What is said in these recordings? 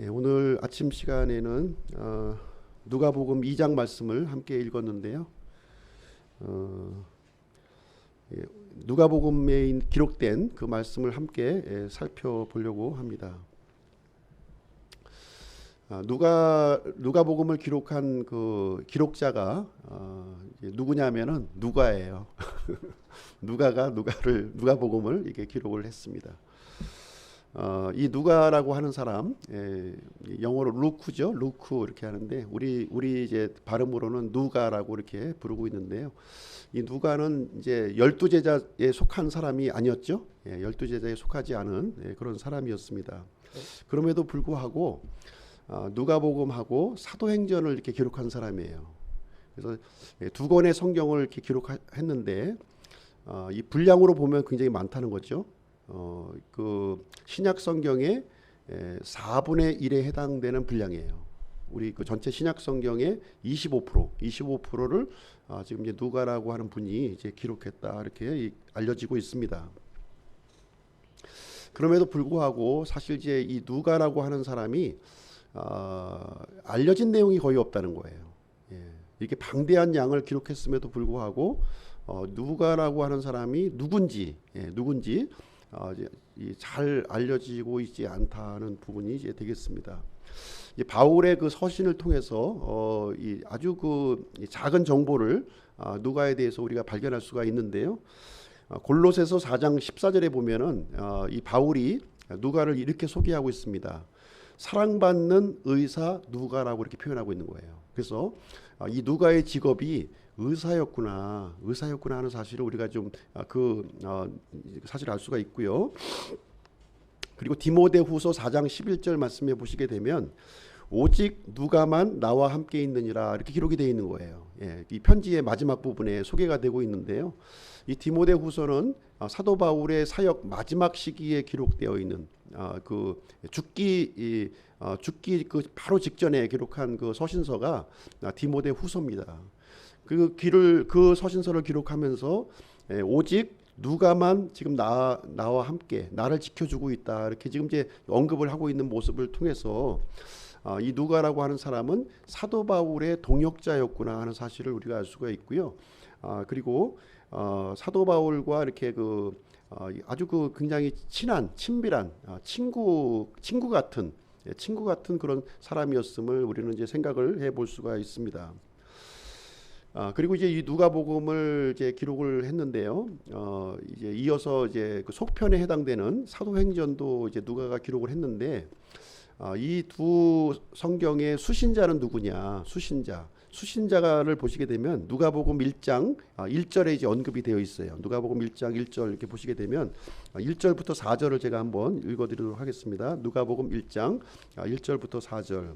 오늘 아침 시간에는 누가복음 2장 말씀을 함께 읽었는데요. 어, 예, 누가복음에 기록된 그 말씀을 함께 살펴보려고 합니다. 누가복음을 기록한 그 기록자가 누구냐면은 누가예요. 누가가 누가복음을 이렇게 기록을 했습니다. 이 누가라고 하는 사람, 영어로 루크죠. 루크 이렇게 하는데 우리 이제 발음으로는 누가라고 이렇게 부르고 있는데요. 이 누가는 이제 12제자에 속한 사람이 아니었죠. 12제자에 속하지 않은 그런 사람이었습니다. 그럼에도 불구하고 누가복음하고 사도행전을 이렇게 기록한 사람이에요. 그래서 두 권의 성경을 이렇게 기록했는데 이 분량으로 보면 굉장히 많다는 거죠. 그 신약 성경의 4분의 1에 해당되는 분량이에요. 우리 그 전체 신약 성경의 25%를 지금 이제 누가라고 하는 분이 이제 기록했다 이렇게 알려지고 있습니다. 그럼에도 불구하고 사실 이제 이 누가라고 하는 사람이 알려진 내용이 거의 없다는 거예요. 이렇게 방대한 양을 기록했음에도 불구하고 누가라고 하는 사람이 누군지 잘 알려지고 있지 않다는 부분이 이제 되겠습니다. 바울의 그 서신을 통해서 아주 그 작은 정보를 누가에 대해서 우리가 발견할 수가 있는데요. 골로새서 4장 14절에 보면은 이 바울이 누가를 이렇게 소개하고 있습니다. 사랑받는 의사 누가라고 이렇게 표현하고 있는 거예요. 그래서 이 누가의 직업이 의사였구나 하는 사실을 우리가 좀 사실 알 수가 있고요. 그리고 디모데후서 4장 11절 말씀해 보시게 되면 오직 누가만 나와 함께 있느니라 이렇게 기록이 되어 있는 거예요. 이 편지의 마지막 부분에 소개가 되고 있는데요. 이 디모데후서는 사도 바울의 사역 마지막 시기에 기록되어 있는 그 죽기 그 바로 직전에 기록한 그 서신서가 디모데후서입니다. 그 서신서를 기록하면서 오직 누가만 지금 나와 함께 나를 지켜주고 있다 이렇게 지금 이제 언급을 하고 있는 모습을 통해서 이 누가라고 하는 사람은 사도 바울의 동역자였구나 하는 사실을 우리가 알 수가 있고요. 그리고 사도 바울과 이렇게 아주 굉장히 친밀한 친구 같은 그런 사람이었음을 우리는 이제 생각을 해볼 수가 있습니다. 그리고 이제 이 누가복음을 이제 기록을 했는데요. 이제 이어서 이제 그 속편에 해당되는 사도행전도 이제 누가가 기록을 했는데 이 두 성경의 수신자는 누구냐? 수신자를 보시게 되면 누가복음 1장 1절에 이제 언급이 되어 있어요. 누가복음 1장 1절 이렇게 보시게 되면 1절부터 4절을 제가 한번 읽어드리도록 하겠습니다. 누가복음 1장 1절부터 4절.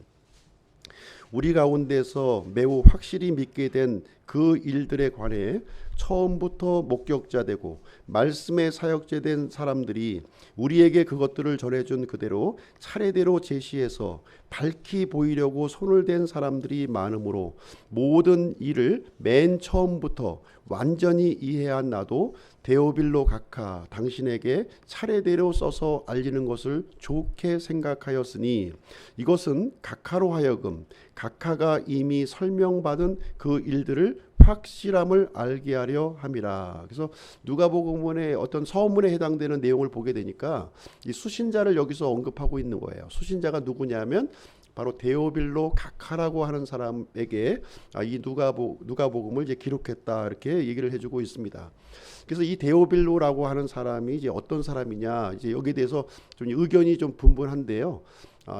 우리 가운데서 매우 확실히 믿게 된 그 일들에 관해 처음부터 목격자 되고 말씀의 사역자 된 사람들이 우리에게 그것들을 전해준 그대로 차례대로 제시해서 밝히 보이려고 손을 댄 사람들이 많으므로 모든 일을 맨 처음부터 완전히 이해한 나도 데오빌로 각하 당신에게 차례대로 써서 알리는 것을 좋게 생각하였으니 이것은 각하로 하여금 각하가 이미 설명받은 그 일들을 확실함을 알게 하려 함이라. 그래서 누가복음의 어떤 서문에 해당되는 내용을 보게 되니까 이 수신자를 여기서 언급하고 있는 거예요. 수신자가 누구냐면 바로 데오빌로 각하라고 하는 사람에게 이 누가복음을 이제 기록했다 이렇게 얘기를 해주고 있습니다. 그래서 이 데오빌로라고 하는 사람이 이제 어떤 사람이냐 이제 여기에 대해서 좀 의견이 좀 분분한데요.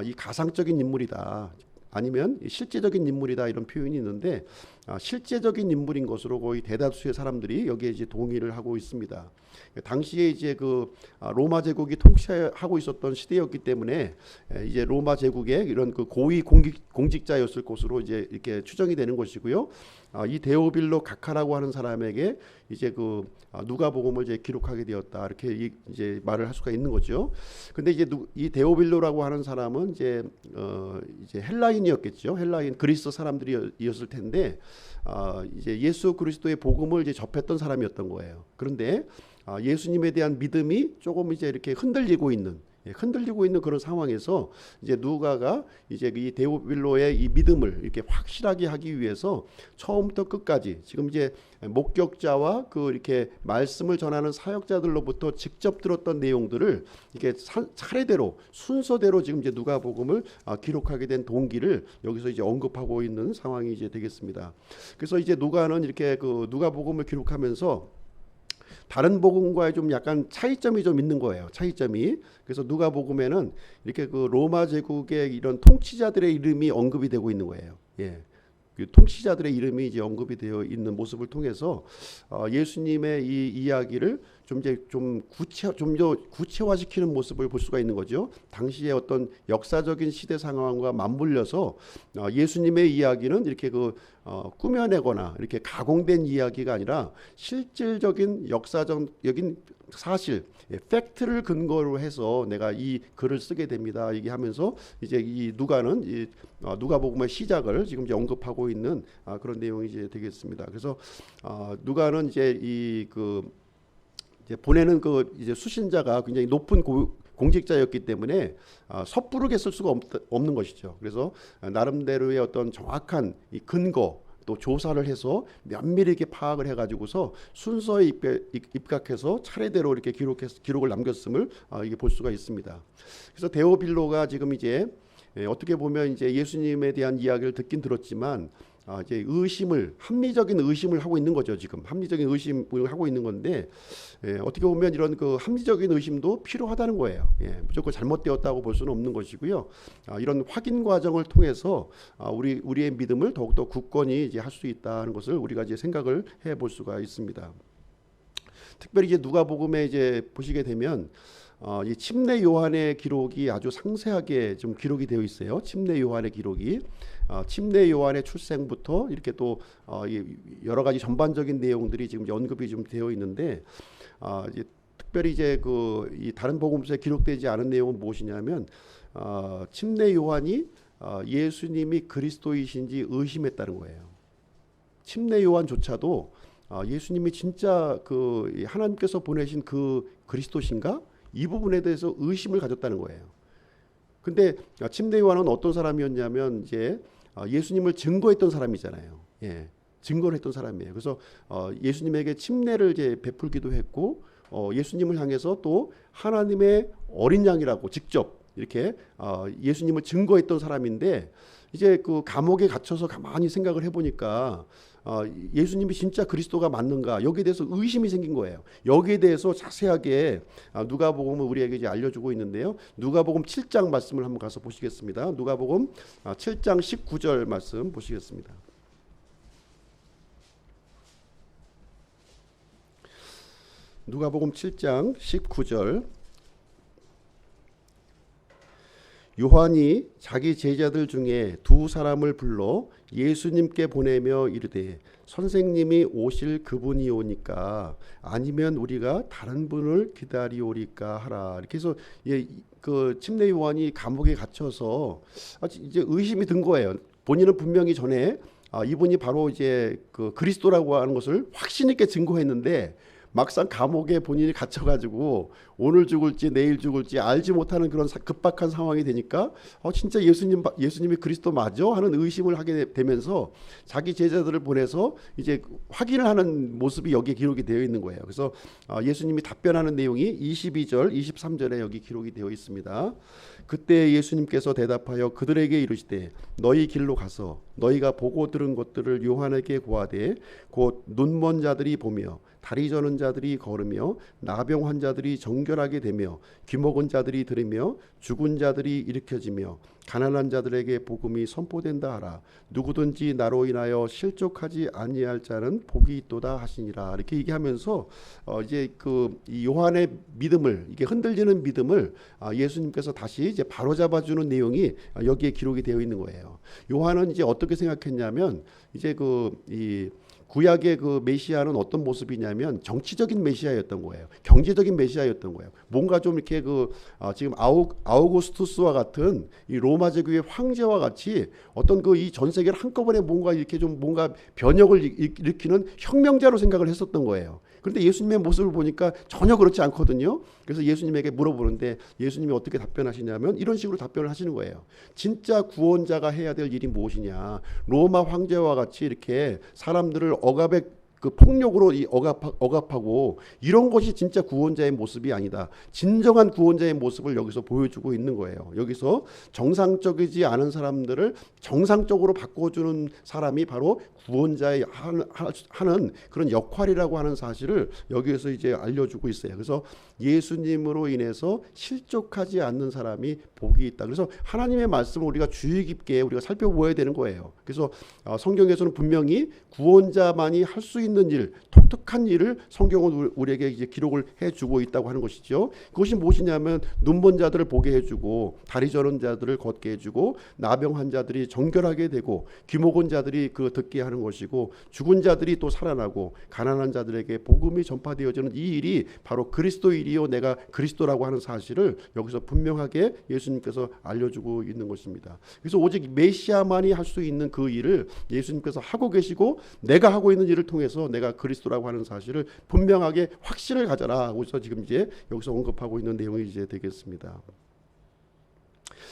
이 가상적인 인물이다. 아니면 실제적인 인물이다 이런 표현이 있는데 실제적인 인물인 것으로 거의 대다수의 사람들이 여기에 이제 동의를 하고 있습니다. 당시에 이제 로마 제국이 통치하고 있었던 시대였기 때문에 이제 로마 제국의 이런 그 고위 공직자였을 것으로 이제 이렇게 추정이 되는 것이고요. 이 데오빌로 각하라고 하는 사람에게 이제 누가복음을 이제 기록하게 되었다 이렇게 이제 말을 할 수가 있는 거죠. 근데 이제 이 데오빌로라고 하는 사람은 이제 헬라인이었겠죠. 헬라인 그리스 사람들이었을 텐데 이제 예수 그리스도의 복음을 이제 접했던 사람이었던 거예요. 그런데 예수님에 대한 믿음이 조금 이제 이렇게 흔들리고 있는 흔들리고 있는 그런 상황에서 이제 누가가 이제 이 데오빌로의 이 믿음을 이렇게 확실하게 하기 위해서 처음부터 끝까지 지금 이제 목격자와 그 이렇게 말씀을 전하는 사역자들로부터 직접 들었던 내용들을 이렇게 차례대로 순서대로 지금 이제 누가복음을 기록하게 된 동기를 여기서 이제 언급하고 있는 상황이 이제 되겠습니다. 그래서 이제 누가는 이렇게 그 누가복음을 기록하면서 다른 복음과의 좀 약간 차이점이 좀 있는 거예요. 차이점이. 그래서 누가복음에는 이렇게 그 로마 제국의 이런 통치자들의 이름이 언급이 되고 있는 거예요. 예. 그 통치자들의 이름이 이제 언급이 되어 있는 모습을 통해서 예수님의 이 이야기를 좀 더 구체화시키는 모습을 볼 수가 있는 거죠. 당시의 어떤 역사적인 시대 상황과 맞물려서 예수님의 이야기는 이렇게 꾸며내거나 이렇게 가공된 이야기가 아니라 실질적인 역사적인 사실, 팩트를 근거로 해서 내가 이 글을 쓰게 됩니다. 얘기하면서 이제 이 누가는 이 누가복음의 시작을 지금 이제 언급하고 있는 그런 내용이 이제 되겠습니다. 그래서 누가는 이제 이제 보내는 이제 수신자가 굉장히 높은 공직자였기 때문에 섣부르게 쓸 수가 없는 것이죠. 그래서 나름대로의 어떤 정확한 이 근거 또 조사를 해서 면밀히 이렇게 파악을 해가지고서 순서에 입각해서 차례대로 이렇게 기록을 남겼음을 이게 볼 수가 있습니다. 그래서 데오빌로가 지금 이제 어떻게 보면 이제 예수님에 대한 이야기를 듣긴 들었지만 이제 합리적인 의심을 하고 있는 거죠. 지금 합리적인 의심을 하고 있는 건데 어떻게 보면 이런 그 합리적인 의심도 필요하다는 거예요. 무조건 잘못되었다고 볼 수는 없는 것이고요. 이런 확인 과정을 통해서 우리의 믿음을 더욱더 굳건히 이제 할 수 있다는 것을 우리가 이제 생각을 해볼 수가 있습니다. 특별히 이제 누가복음에 이제 보시게 되면 이 침례 요한의 기록이 아주 상세하게 좀 기록이 되어 있어요. 침례 요한의 기록이 침례 요한의 출생부터 이렇게 또 여러 가지 전반적인 내용들이 지금 언급이 좀 되어 있는데 이제 특별히 이제 이 다른 복음서에 기록되지 않은 내용은 무엇이냐면 침례 요한이 예수님이 그리스도이신지 의심했다는 거예요. 침례 요한조차도 예수님이 진짜 하나님께서 보내신 그 그리스도신가? 이 부분에 대해서 의심을 가졌다는 거예요. 근데 침례 요한은 어떤 사람이었냐면 이제 예수님을 증거했던 사람이잖아요. 증거를 했던 사람이에요. 그래서 예수님에게 침례를 이제 베풀기도 했고 예수님을 향해서 또 하나님의 어린 양이라고 직접 이렇게 예수님을 증거했던 사람인데 이제 그 감옥에 갇혀서 가만히 생각을 해보니까 예수님이 진짜 그리스도가 맞는가 여기에 대해서 의심이 생긴 거예요. 여기에 대해서 자세하게 누가복음을 우리에게 이제 알려주고 있는데요. 누가복음 7장 말씀을 한번 가서 보시겠습니다. 누가복음 7장 19절 말씀 보시겠습니다. 누가복음 7장 19절 요한이 자기 제자들 중에 두 사람을 불러 예수님께 보내며 이르되 선생님이 오실 그분이 오니까 아니면 우리가 다른 분을 기다리오리까 하라. 이렇게 해서 그 침례 요한이 감옥에 갇혀서 이제 의심이 든 거예요. 본인은 분명히 전에 이분이 바로 이제 그 그리스도라고 하는 것을 확신 있게 증거했는데 막상 감옥에 본인이 갇혀가지고 오늘 죽을지 내일 죽을지 알지 못하는 그런 급박한 상황이 되니까 진짜 예수님이 그리스도 맞아? 하는 의심을 하게 되면서 자기 제자들을 보내서 이제 확인을 하는 모습이 여기에 기록이 되어 있는 거예요. 그래서 예수님이 답변하는 내용이 22절, 23절에 여기 기록이 되어 있습니다. 그때 예수님께서 대답하여 그들에게 이르시되 너희 길로 가서 너희가 보고 들은 것들을 요한에게 고하되 곧 눈먼 자들이 보며 다리 저는 자들이 걸으며 나병 환자들이 정결하게 되며 귀먹은 자들이 들으며 죽은 자들이 일으켜지며 가난한 자들에게 복음이 선포된다 하라. 누구든지 나로 인하여 실족하지 아니할 자는 복이 있도다 하시니라. 이렇게 얘기하면서 이제 이 요한의 믿음을 이게 흔들리는 믿음을 예수님께서 다시 이제 바로잡아주는 내용이 여기에 기록이 되어 있는 거예요. 요한은 이제 어떻게 생각했냐면 이제 이 구약의 그 메시아는 어떤 모습이냐면 정치적인 메시아였던 거예요. 경제적인 메시아였던 거예요. 뭔가 좀 이렇게 지금 아우구스투스와 같은 이 로마 제국의 황제와 같이 어떤 이 전 세계를 한꺼번에 뭔가 이렇게 좀 뭔가 변혁을 일으키는 혁명자로 생각을 했었던 거예요. 그런데 예수님의 모습을 보니까 전혀 그렇지 않거든요. 그래서 예수님에게 물어보는데 예수님이 어떻게 답변하시냐면 이런 식으로 답변을 하시는 거예요. 진짜 구원자가 해야 될 일이 무엇이냐. 로마 황제와 같이 이렇게 사람들을 그 폭력으로 억압하고 이런 것이 진짜 구원자의 모습이 아니다. 진정한 구원자의 모습을 여기서 보여주고 있는 거예요. 여기서 정상적이지 않은 사람들을 정상적으로 바꿔주는 사람이 바로 구원자의 하는 그런 역할이라고 하는 사실을 여기에서 이제 알려주고 있어요. 그래서 예수님으로 인해서 실족하지 않는 사람이 복이 있다. 그래서 하나님의 말씀을 우리가 주의 깊게 우리가 살펴보아야 되는 거예요. 그래서 성경에서는 분명히 구원자만이 할 수 있는 일, 독특한 일을 성경은 우리에게 이제 기록을 해주고 있다고 하는 것이죠. 그것이 무엇이냐면 눈먼 자들을 보게 해주고 다리 저는 자들을 걷게 해주고 나병 환자들이 정결하게 되고 귀목은 자들이 듣게 하는 것이고 죽은 자들이 또 살아나고 가난한 자들에게 복음이 전파되어지는 이 일이 바로 그리스도 일이요 내가 그리스도라고 하는 사실을 여기서 분명하게 예수님께서 알려주고 있는 것입니다. 그래서 오직 메시아만이 할 수 있는 그 일을 예수님께서 하고 계시고 내가 하고 있는 일을 통해서 내가 그리스도라고 하는 사실을 분명하게 확신을 가져라 하고서 지금 이제 여기서 언급하고 있는 내용이 이제 되겠습니다.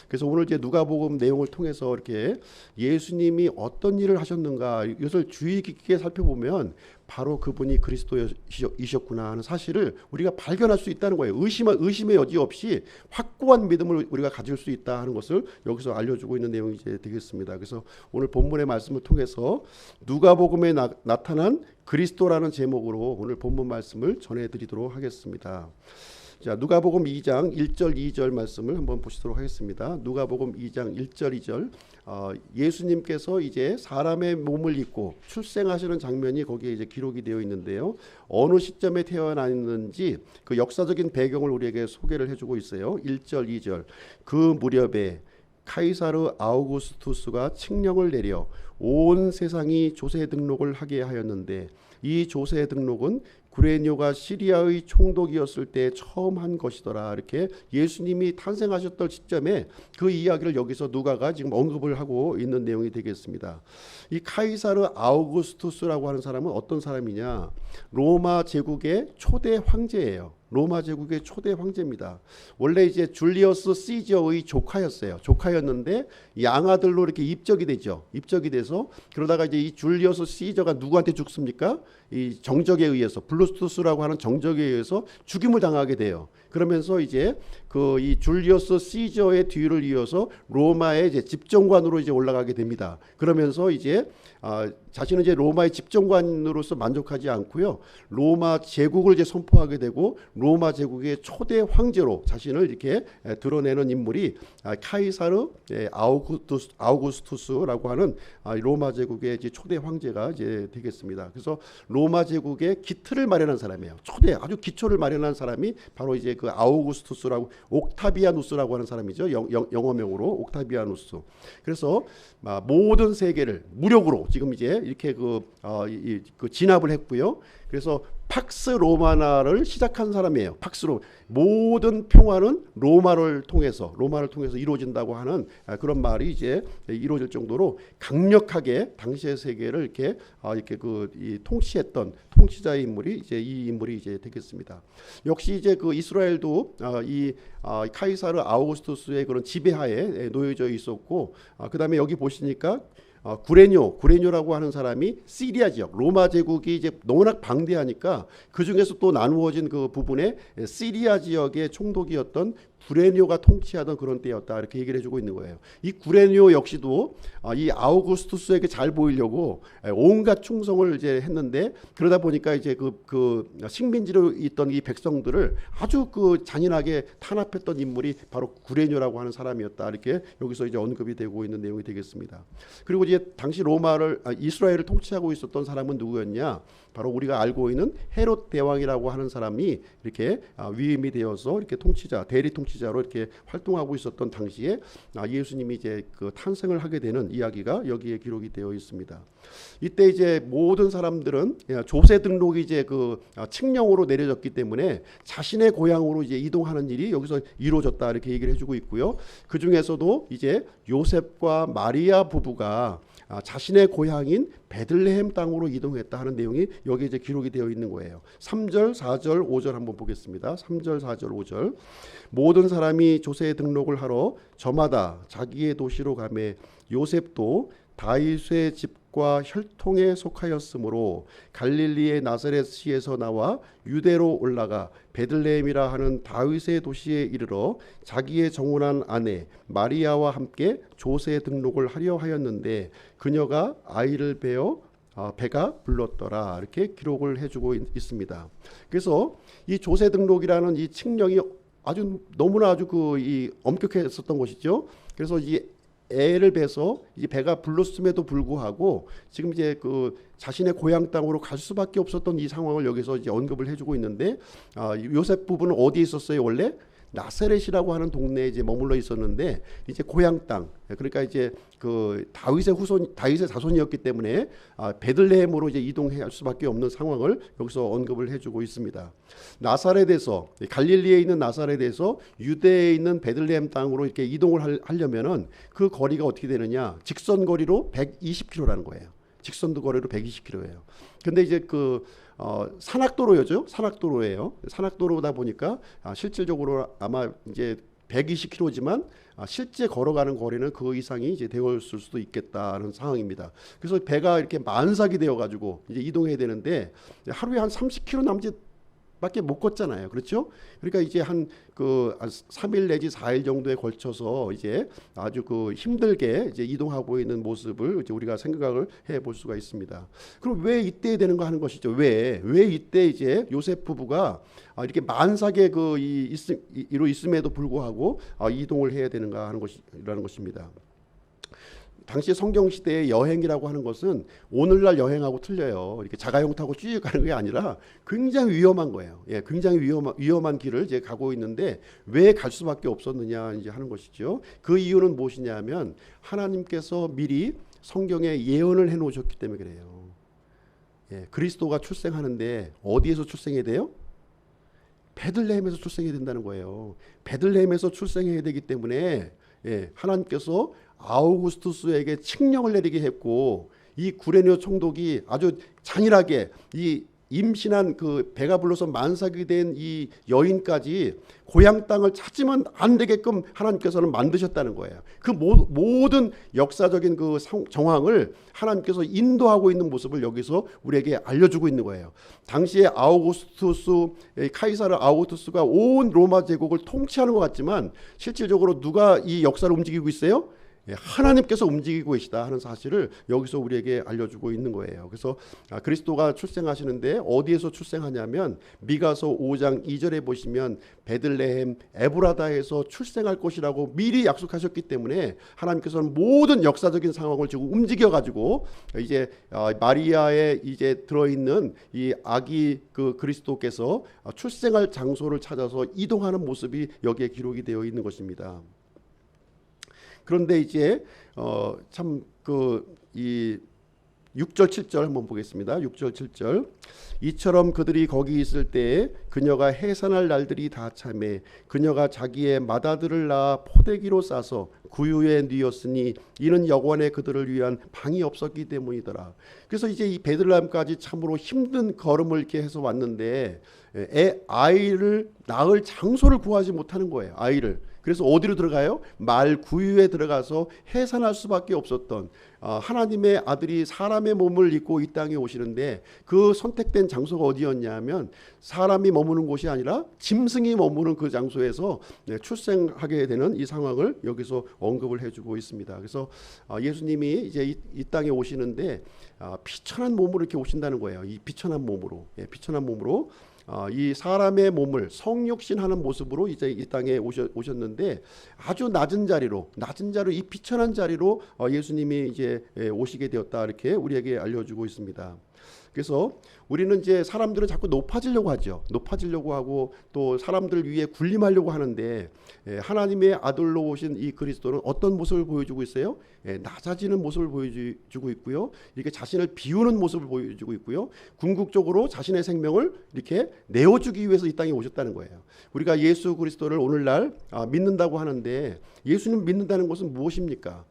그래서 오늘 이제 누가복음 내용을 통해서 이렇게 예수님이 어떤 일을 하셨는가 이것을 주의 깊게 살펴보면 바로 그분이 그리스도이셨구나 하는 사실을 우리가 발견할 수 있다는 거예요. 의심의 여지 없이 확고한 믿음을 우리가 가질 수 있다 하는 것을 여기서 알려주고 있는 내용이 이제 되겠습니다. 그래서 오늘 본문의 말씀을 통해서 누가복음에 나타난 그리스도라는 제목으로 오늘 본문 말씀을 전해드리도록 하겠습니다. 자, 누가복음 2장 1절 2절 말씀을 한번 보시도록 하겠습니다. 누가복음 2장 1절 2절 예수님께서 이제 사람의 몸을 입고 출생하시는 장면이 거기에 이제 기록이 되어 있는데요. 어느 시점에 태어났는지 그 역사적인 배경을 우리에게 소개를 해주고 있어요. 1절 2절 그 무렵에 카이사르 아우구스투스가 칙령을 내려 온 세상이 조세 등록을 하게 하였는데 이 조세 등록은 구레뇨가 시리아의 총독이었을 때 처음 한 것이더라. 이렇게 예수님이 탄생하셨던 시점에 그 이야기를 여기서 누가가 지금 언급을 하고 있는 내용이 되겠습니다. 이 카이사르 아우구스투스라고 하는 사람은 어떤 사람이냐? 로마 제국의 초대 황제예요. 로마 제국의 초대 황제입니다. 원래 이제 줄리어스 시저의 조카였는데 양아들로 이렇게 입적이 되죠. 입적이 돼서 그러다가 이제 이 줄리어스 시저가 누구한테 죽습니까? 이 정적에 의해서 블루스투스라고 하는 정적에 의해서 죽임을 당하게 돼요. 그러면서 이제 이 줄리어스 시저의 뒤를 이어서 로마의 이제 집정관으로 이제 올라가게 됩니다. 그러면서 이제 자신은 이제 로마의 집정관으로서 만족하지 않고요. 로마 제국을 이제 선포하게 되고 로마 제국의 초대 황제로 자신을 이렇게 드러내는 인물이 카이사르 아우구스투스라고 하는 로마 제국의 이제 초대 황제가 이제 되겠습니다. 그래서 로마 제국의 기틀을 마련한 사람이에요. 초대 아주 기초를 마련한 사람이 바로 이제 그 아우구스투스라고 옥타비아누스라고 하는 사람이죠. 영어명으로 옥타비아누스. 그래서 모든 세계를 무력으로 지금 이제 이렇게 진압을 했고요. 그래서 팍스 로마나를 시작한 사람이에요. 팍스로 모든 평화는 로마를 통해서 이루어진다고 하는 그런 말이 이제 이루어질 정도로 강력하게 당시의 세계를 이렇게 통치했던 통치자의 인물이 이제 이 인물이 이제 되겠습니다. 역시 이제 그 이스라엘도 이 카이사르 아우구스투스의 그런 지배하에 놓여져 있었고 그다음에 여기 보시니까 구레뇨라고 하는 사람이 시리아 지역, 로마 제국이 이제 워낙 방대하니까 그 중에서 또 나누어진 그 부분에 시리아 지역의 총독이었던 구레뇨가 통치하던 그런 때였다 이렇게 얘기를 해주고 있는 거예요. 이 구레뇨 역시도 이 아우구스투스에게 잘 보이려고 온갖 충성을 이제 했는데 그러다 보니까 이제 그 식민지로 있던 이 백성들을 아주 잔인하게 탄압했던 인물이 바로 구레뇨라고 하는 사람이었다 이렇게 여기서 이제 언급이 되고 있는 내용이 되겠습니다. 그리고 이제 당시 이스라엘을 통치하고 있었던 사람은 누구였냐? 바로 우리가 알고 있는 헤롯 대왕이라고 하는 사람이 이렇게 위임이 되어서 이렇게 대리 통치 목회자로 이렇게 활동하고 있었던 당시에 예수님이 이제 그 탄생을 하게 되는 이야기가 여기에 기록이 되어 있습니다. 이때 이제 모든 사람들은 조세 등록이 이제 그 칙령으로 내려졌기 때문에 자신의 고향으로 이제 이동하는 일이 여기서 이루어졌다 이렇게 얘기를 해주고 있고요. 그 중에서도 이제 요셉과 마리아 부부가 자신의 고향인 베들레헴 땅으로 이동했다 하는 내용이 여기 이제 기록이 되어 있는 거예요. 3절, 4절, 5절 한번 보겠습니다. 3절, 4절, 5절. 모든 사람이 조세 등록을 하러 저마다 자기의 도시로 가매 요셉도 다윗의 집과 혈통에 속하였으므로 갈릴리의 나사렛시에서 나와 유대로 올라가 베들레헴이라 하는 다윗의 도시에 이르러 자기의 정혼한 아내 마리아와 함께 조세 등록을 하려 하였는데 그녀가 아이를 베어 배가 불렀더라 이렇게 기록을 해주고 있습니다. 그래서 이 조세 등록이라는 이 칙령이 아주 너무나 아주 이 엄격했었던 것이죠. 그래서 이 애를 베서 이제 배가 불렀음에도 불구하고 지금 이제 그 자신의 고향 땅으로 갈 수밖에 없었던 이 상황을 여기서 이제 언급을 해주고 있는데 요셉 부부는 어디에 있었어요? 원래 나사렛이라고 하는 동네에 이제 머물러 있었는데 이제 고향 땅 그러니까 이제 그 다윗의 자손이었기 때문에 베들레헴으로 이제 이동할 수밖에 없는 상황을 여기서 언급을 해주고 있습니다. 나사렛에서 갈릴리에 있는 나사렛에서 유대에 있는 베들레헴 땅으로 이렇게 이동을 하려면은 그 거리가 어떻게 되느냐? 직선 거리로 120km라는 거예요. 직선 거리로 120km예요. 근데 이제 그 산악도로죠. 산악도로예요. 산악도로다 보니까 실질적으로 아마 이제 120km지만 실제 걸어가는 거리는 그 이상이 이제 되었을 수도 있겠다는 상황입니다. 그래서 배가 이렇게 만삭이 되어가지고 이제 이동해야 되는데 하루에 한 30km 남짓 밖에 못 걷잖아요. 그렇죠? 그러니까 이제 한 3일 내지 4일 정도에 걸쳐서 이제 아주 그 힘들게 이제 이동하고 있는 모습을 이제 우리가 생각을 해 볼 수가 있습니다. 그럼 왜 이때 되는가 하는 것이죠. 왜 이때 이제 요셉 부부가 이렇게 만삭의 이로 있음에도 불구하고 이동을 해야 되는가 하는 것이라는 것입니다. 당시 성경 시대의 여행이라고 하는 것은 오늘날 여행하고 틀려요. 이렇게 자가용 타고 쭉 가는 게 아니라 굉장히 위험한 거예요. 예, 굉장히 위험한 길을 이제 가고 있는데 왜 갈 수밖에 없었느냐 이제 하는 것이죠. 그 이유는 무엇이냐면 하나님께서 미리 성경에 예언을 해 놓으셨기 때문에 그래요. 예, 그리스도가 출생하는데 어디에서 출생해야 돼요? 베들레헴에서 출생해야 된다는 거예요. 베들레헴에서 출생해야 되기 때문에 하나님께서 아우구스투스에게 칙령을 내리게 했고 이 구레네 총독이 아주 잔인하게 이 임신한 그 배가 불러서 만삭이 된 이 여인까지 고향 땅을 찾으면 안 되게끔 하나님께서는 만드셨다는 거예요. 그 모든 역사적인 그 정황을 하나님께서 인도하고 있는 모습을 여기서 우리에게 알려주고 있는 거예요. 당시에 카이사르 아우구스투스가 온 로마 제국을 통치하는 것 같지만 실질적으로 누가 이 역사를 움직이고 있어요? 하나님께서 움직이고 계시다 하는 사실을 여기서 우리에게 알려주고 있는 거예요. 그래서 그리스도가 출생하시는데 어디에서 출생하냐면 미가서 5장 2절에 보시면 베들레헴 에브라다에서 출생할 것이라고 미리 약속하셨기 때문에 하나님께서는 모든 역사적인 상황을 지금 움직여 가지고 이제 마리아에 이제 들어있는 이 아기 그 그리스도께서 출생할 장소를 찾아서 이동하는 모습이 여기에 기록이 되어 있는 것입니다. 그런데 이제 참 이 6절 7절 한번 보겠습니다. 6절 7절 이처럼 그들이 거기 있을 때에 그녀가 해산할 날들이 다 차매 그녀가 자기의 맏아들을 낳아 포대기로 싸서 구유에 뉘었으니 이는 여관에 그들을 위한 방이 없었기 때문이더라. 그래서 이제 이 베들레헴까지 참으로 힘든 걸음을 이렇게 해서 왔는데 아이를 낳을 장소를 구하지 못하는 거예요. 아이를. 그래서 어디로 들어가요? 말 구유에 들어가서 해산할 수밖에 없었던 하나님의 아들이 사람의 몸을 입고 이 땅에 오시는데 그 선택된 장소가 어디였냐면 사람이 머무는 곳이 아니라 짐승이 머무는 그 장소에서 출생하게 되는 이 상황을 여기서 언급을 해주고 있습니다. 그래서 예수님이 이제 이 땅에 오시는데 비천한 몸으로 이렇게 오신다는 거예요. 이 비천한 몸으로, 비천한 몸으로. 이 사람의 몸을 성육신하는 모습으로 이제 이 땅에 오셨는데 아주 낮은 자리로 이 비천한 자리로 예수님이 이제 오시게 되었다 이렇게 우리에게 알려주고 있습니다. 그래서 우리는 이제 사람들은 자꾸 높아지려고 하죠. 높아지려고 하고 또 사람들 위에 군림하려고 하는데 하나님의 아들로 오신 이 그리스도는 어떤 모습을 보여주고 있어요? 낮아지는 모습을 보여주고 있고요. 이렇게 자신을 비우는 모습을 보여주고 있고요. 궁극적으로 자신의 생명을 이렇게 내어주기 위해서 이 땅에 오셨다는 거예요. 우리가 예수 그리스도를 오늘날 믿는다고 하는데 예수님 믿는다는 것은 무엇입니까?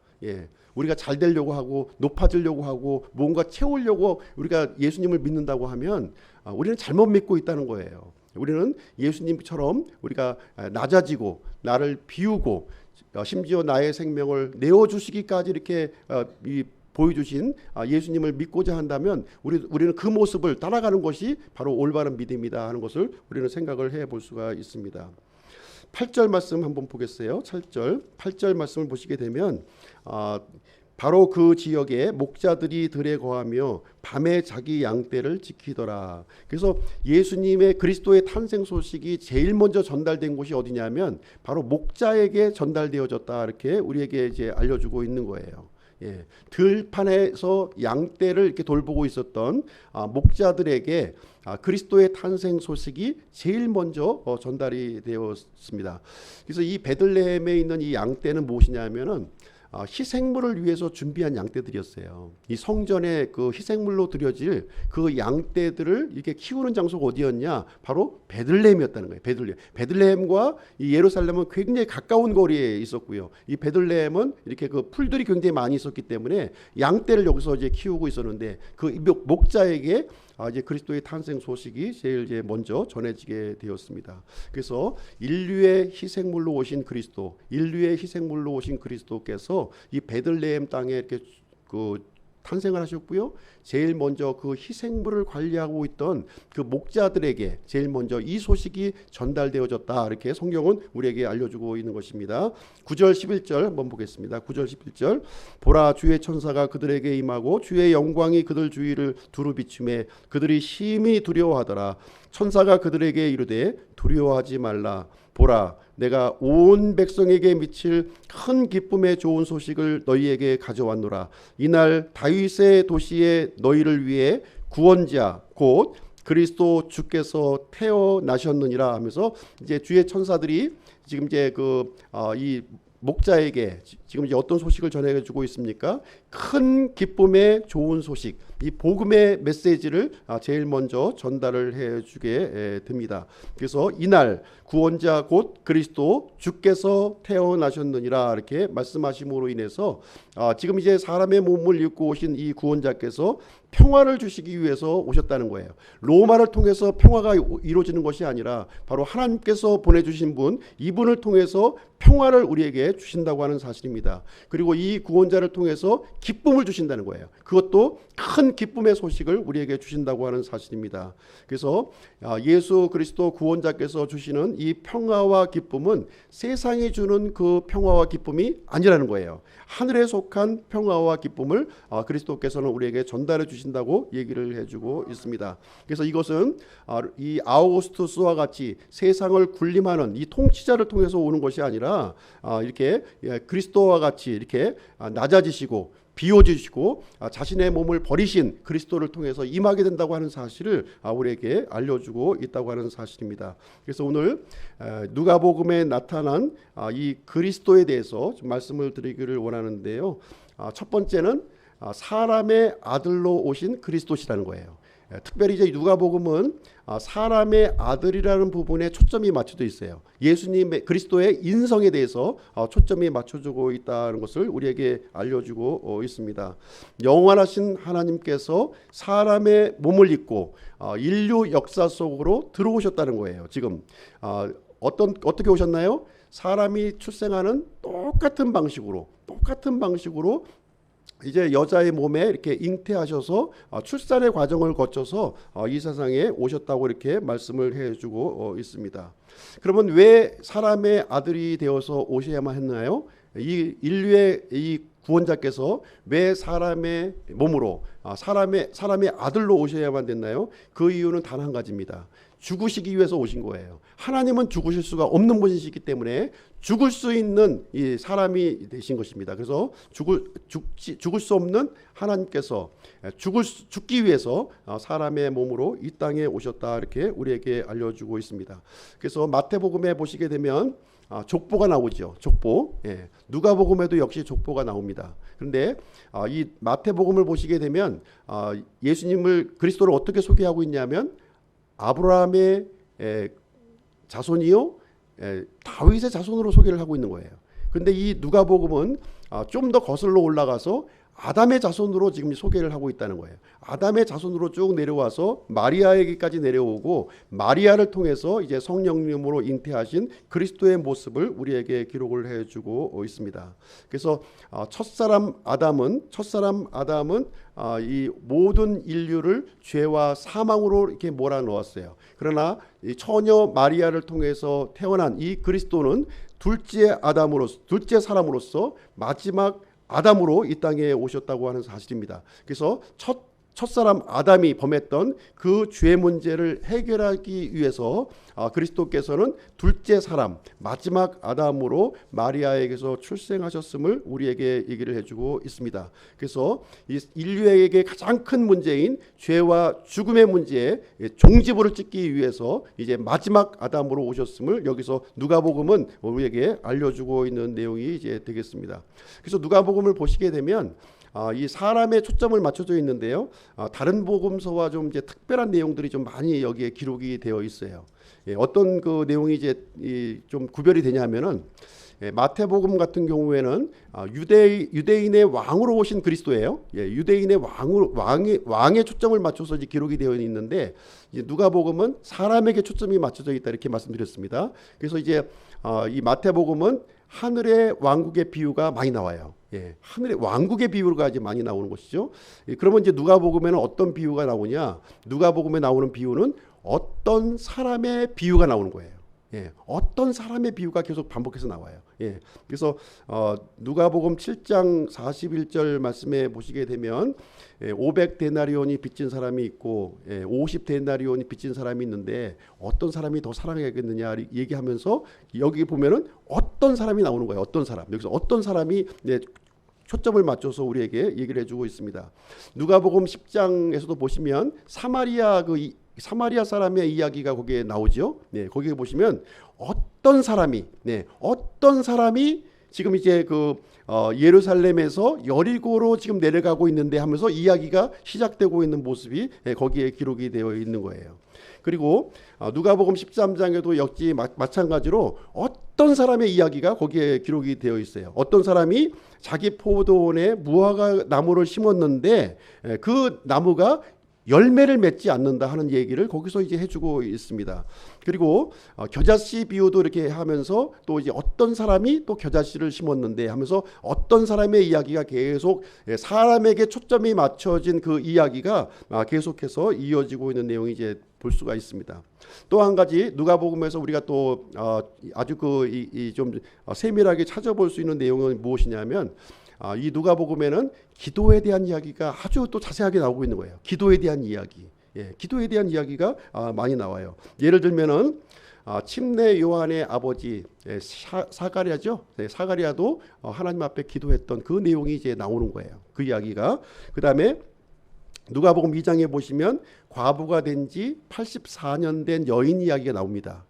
우리가 잘 되려고 하고 높아지려고 하고 뭔가 채우려고 우리가 예수님을 믿는다고 하면 우리는 잘못 믿고 있다는 거예요. 우리는 예수님처럼 우리가 낮아지고 나를 비우고 심지어 나의 생명을 내어주시기까지 이렇게 보여주신 예수님을 믿고자 한다면 우리는 그 모습을 따라가는 것이 바로 올바른 믿음이다 하는 것을 우리는 생각을 해볼 수가 있습니다. 8절 말씀 한번 보겠어요. 8절 말씀을 보시게 되면 바로 그 지역에 목자들이 들에 거하며 밤에 자기 양떼를 지키더라. 그래서 예수님의 그리스도의 탄생 소식이 제일 먼저 전달된 곳이 어디냐면 바로 목자에게 전달되어졌다. 이렇게 우리에게 이제 알려주고 있는 거예요. 들판에서 양떼를 이렇게 돌보고 있었던 목자들에게 그리스도의 탄생 소식이 제일 먼저 전달이 되었습니다. 그래서 이 베들레헴에 있는 이 양떼는 무엇이냐면은 희생물을 위해서 준비한 양떼들이었어요. 이 성전에 그 희생물로 드려질 그 양떼들을 이렇게 키우는 장소가 어디였냐? 바로 베들레헴이었다는 거예요. 베들레헴과 이 예루살렘은 굉장히 가까운 거리에 있었고요. 이 베들레헴은 이렇게 그 풀들이 굉장히 많이 있었기 때문에 양떼를 여기서 이제 키우고 있었는데 그 목자에게 이제 그리스도의 탄생 소식이 제일 이제 먼저 전해지게 되었습니다. 그래서 인류의 희생물로 오신 그리스도, 인류의 희생물로 오신 그리스도께서 이 베들레헴 땅에 이렇게 탄생을 하셨고요. 제일 먼저 그 희생물을 관리하고 있던 그 목자들에게 제일 먼저 이 소식이 전달되어졌다. 이렇게 성경은 우리에게 알려주고 있는 것입니다. 9절 11절 한번 보겠습니다. 9절 11절 보라 주의 천사가 그들에게 임하고 주의 영광이 그들 주위를 두루 비추매 그들이 심히 두려워하더라. 천사가 그들에게 이르되 두려워하지 말라. 보라 내가 온 백성에게 미칠 큰 기쁨의 좋은 소식을 너희에게 가져왔노라. 이날 다윗의 도시에 너희를 위해 구원자 곧 그리스도 주께서 태어나셨느니라 하면서 이제 주의 천사들이 지금 이제 이 목자에게 지금 이제 어떤 소식을 전해주고 있습니까? 큰 기쁨의 좋은 소식, 이 복음의 메시지를 제일 먼저 전달을 해주게 됩니다. 그래서 이날 구원자 곧 그리스도 주께서 태어나셨느니라 이렇게 말씀하심으로 인해서 지금 이제 사람의 몸을 입고 오신 이 구원자께서 평화를 주시기 위해서 오셨다는 거예요. 로마를 통해서 평화가 이루어지는 것이 아니라 바로 하나님께서 보내주신 분, 이분을 통해서 평화를 우리에게 주신다고 하는 사실입니다. 그리고 이 구원자를 통해서 기쁨을 주신다는 거예요. 그것도 큰 기쁨의 소식을 우리에게 주신다고 하는 사실입니다. 그래서 예수 그리스도 구원자께서 주시는 이 평화와 기쁨은 세상이 주는 그 평화와 기쁨이 아니라는 거예요. 하늘에 속한 평화와 기쁨을 그리스도께서는 우리에게 전달해 주신다고 얘기를 해주고 있습니다. 그래서 이것은 이 아우구스투스와 같이 세상을 군림하는 이 통치자를 통해서 오는 것이 아니라 이렇게 그리스도와 같이 이렇게 낮아지시고 비워주시고 자신의 몸을 버리신 그리스도를 통해서 임하게 된다고 하는 사실을 우리에게 알려주고 있다고 하는 사실입니다. 그래서 오늘 누가복음에 나타난 이 그리스도에 대해서 좀 말씀을 드리기를 원하는데요. 첫 번째는 사람의 아들로 오신 그리스도시라는 거예요. 특별히 이제 누가복음은 사람의 아들이라는 부분에 초점이 맞춰져 있어요. 예수님의 그리스도의 인성에 대해서 초점이 맞춰지고 있다는 것을 우리에게 알려주고 있습니다. 영원하신 하나님께서 사람의 몸을 입고 인류 역사 속으로 들어오셨다는 거예요. 지금 어떻게 오셨나요? 사람이 출생하는 똑같은 방식으로 이제 여자의 몸에 이렇게 잉태하셔서 출산의 과정을 거쳐서 이 세상에 오셨다고 이렇게 말씀을 해주고 있습니다. 그러면 왜 사람의 아들이 되어서 오셔야만 했나요? 이 인류의 이 구원자께서 왜 사람의 몸으로 사람의 아들로 오셔야만 됐나요? 그 이유는 단 한 가지입니다. 죽으시기 위해서 오신 거예요. 하나님은 죽으실 수가 없는 분이시기 때문에 죽을 수 있는 이 사람이 되신 것입니다. 그래서 죽을 수 없는 하나님께서 죽기 위해서 사람의 몸으로 이 땅에 오셨다, 이렇게 우리에게 알려주고 있습니다. 그래서 마태복음에 보시게 되면 족보가 나오죠. 족보. 누가복음에도 역시 족보가 나옵니다. 그런데 이 마태복음을 보시게 되면 예수님을, 그리스도를 어떻게 소개하고 있냐면 아브라함의 자손이요, 다윗의 자손으로 소개를 하고 있는 거예요. 그런데 이 누가복음은 좀 더 거슬러 올라가서 아담의 자손으로 지금 소개를 하고 있다는 거예요. 아담의 자손으로 쭉 내려와서 마리아에게까지 내려오고, 마리아를 통해서 이제 성령님으로 잉태하신 그리스도의 모습을 우리에게 기록을 해주고 있습니다. 그래서 첫사람 아담은 이 모든 인류를 죄와 사망으로 이렇게 몰아넣었어요. 그러나 이 처녀 마리아를 통해서 태어난 이 그리스도는 둘째 사람으로서 마지막 아담으로 이 땅에 오셨다고 하는 사실입니다. 그래서 첫사람 아담이 범했던 그 죄 문제를 해결하기 위해서 그리스도께서는 둘째 사람, 마지막 아담으로 마리아에게서 출생하셨음을 우리에게 얘기를 해주고 있습니다. 그래서 이 인류에게 가장 큰 문제인 죄와 죽음의 문제에 종지부를 찍기 위해서 이제 마지막 아담으로 오셨음을 여기서 누가복음은 우리에게 알려주고 있는 내용이 이제 되겠습니다. 그래서 누가복음을 보시게 되면 이 사람의 초점을 맞춰져 있는데요. 다른 복음서와 좀 이제 특별한 내용들이 좀 많이 여기에 기록이 되어 있어요. 어떤 그 내용이 이제 좀 구별이 되냐면은, 마태복음 같은 경우에는 유대인의 왕으로 오신 그리스도예요. 유대인의 왕의 초점을 맞춰서 이제 기록이 되어 있는데, 이제 누가복음은 사람에게 초점이 맞춰져 있다, 이렇게 말씀드렸습니다. 그래서 이제 이 마태복음은 하늘의 왕국의 비유가 많이 나와요. 하늘의 왕국의 비유가 이제 많이 나오는 것이죠. 그러면 이제 누가복음에는 어떤 비유가 나오냐? 누가복음에 나오는 비유는 어떤 사람의 비유가 나오는 거예요. 어떤 사람의 비유가 계속 반복해서 나와요. 그래서 누가복음 7장 41절 말씀에 보시게 되면 500데나리온이 빚진 사람이 있고 50데나리온이 빚진 사람이 있는데 어떤 사람이 더 사랑해야겠느냐 얘기하면서 여기 보면은 어떤 사람이 나오는 거예요. 어떤 사람. 여기서 어떤 사람이 초점을 맞춰서 우리에게 얘기를 해주고 있습니다. 누가복음 10장에서도 보시면 사마리아 사람의 이야기가 거기에 나오죠. 거기에 보시면 어떤 사람이 지금 이제 예루살렘에서 여리고로 지금 내려가고 있는데 하면서 이야기가 시작되고 있는 모습이 거기에 기록이 되어 있는 거예요. 그리고 누가복음 13장에도 역시 마찬가지로 어떤 사람의 이야기가 거기에 기록이 되어 있어요. 어떤 사람이 자기 포도원에 무화과 나무를 심었는데 그 나무가 열매를 맺지 않는다 하는 얘기를 거기서 이제 해주고 있습니다. 그리고 겨자씨 비유도 이렇게 하면서 또 이제 어떤 사람이 또 겨자씨를 심었는데 하면서 어떤 사람의 이야기가 계속 사람에게 초점이 맞춰진 그 이야기가 계속해서 이어지고 있는 내용이 이제 볼 수가 있습니다. 또 한 가지 누가복음에서 우리가 또 아주 좀 세밀하게 찾아볼 수 있는 내용은 무엇이냐면, 이 누가복음에는 기도에 대한 이야기가 아주 또 자세하게 나오고 있는 거예요. 기도에 대한 이야기, 기도에 대한 이야기가 많이 나와요. 예를 들면은 침례 요한의 아버지 사가랴죠. 사가랴도 하나님 앞에 기도했던 그 내용이 이제 나오는 거예요. 그 이야기가. 그 다음에 누가복음 2장에 보시면 과부가 된 지 84년 된 여인 이야기가 나옵니다.